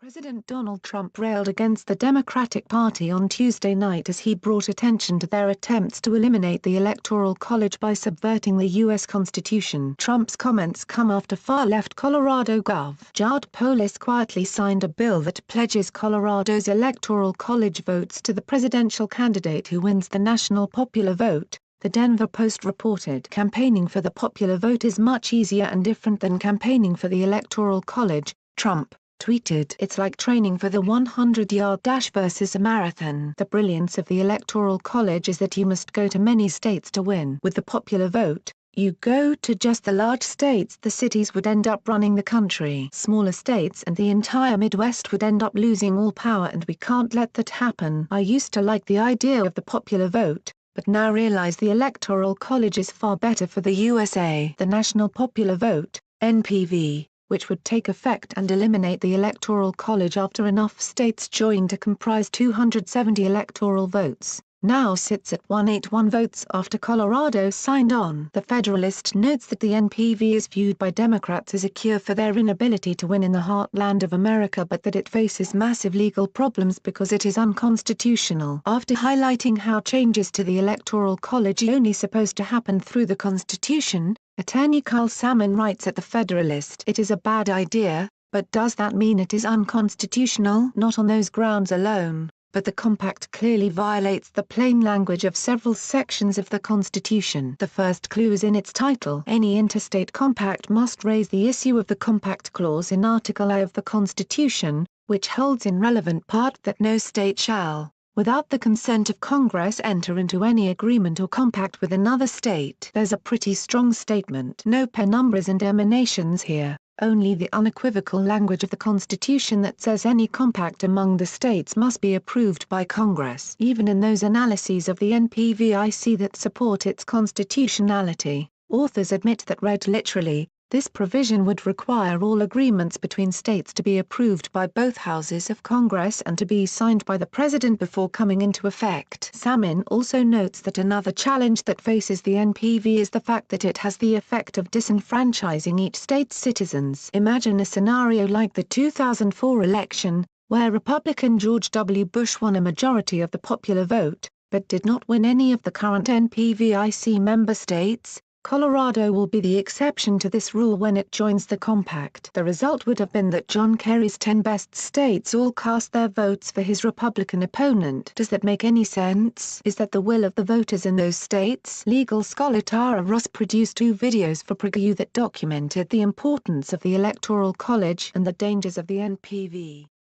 President Donald Trump railed against the Democratic Party on Tuesday night as he brought attention to their attempts to eliminate the Electoral College by subverting the U.S. Constitution. Trump's comments come after far-left Colorado Gov. Jared Polis quietly signed a bill that pledges Colorado's Electoral College votes to the presidential candidate who wins the national popular vote, the Denver Post reported. Campaigning for the popular vote is much easier and different than campaigning for the Electoral College, Trump tweeted. It's like training for the 100-yard dash versus a marathon. The brilliance of the Electoral College is that you must go to many states to win. With the popular vote, you go to just the large states. The cities would end up running the country. Smaller states and the entire Midwest would end up losing all power, and we can't let that happen. I used to like the idea of the popular vote, but now realize the Electoral College is far better for the USA. The National Popular Vote, NPV, which would take effect and eliminate the Electoral College after enough states join to comprise 270 electoral votes, now sits at 181 votes after Colorado signed on. The Federalist notes that the NPV is viewed by Democrats as a cure for their inability to win in the heartland of America, but that it faces massive legal problems because it is unconstitutional. After highlighting how changes to the Electoral College are only supposed to happen through the Constitution, Attorney Carl Salmon writes at The Federalist, "It is a bad idea, but does that mean it is unconstitutional? Not on those grounds alone, but the compact clearly violates the plain language of several sections of the Constitution. The first clue is in its title. Any interstate compact must raise the issue of the Compact Clause in Article I of the Constitution, which holds in relevant part that no state shall, without the consent of Congress, enter into any agreement or compact with another state." There's a pretty strong statement. No penumbras and emanations here, only the unequivocal language of the Constitution that says any compact among the states must be approved by Congress. Even in those analyses of the NPVIC that support its constitutionality, authors admit that read literally, this provision would require all agreements between states to be approved by both houses of Congress and to be signed by the President before coming into effect. Salmon also notes that another challenge that faces the NPV is the fact that it has the effect of disenfranchising each state's citizens. Imagine a scenario like the 2004 election, where Republican George W. Bush won a majority of the popular vote, but did not win any of the current NPVIC member states. Colorado will be the exception to this rule when it joins the compact. The result would have been that John Kerry's 10 best states all cast their votes for his Republican opponent. Does that make any sense? Is that the will of the voters in those states? Legal scholar Tara Ross produced 2 videos for PragerU that documented the importance of the Electoral College and the dangers of the NPV.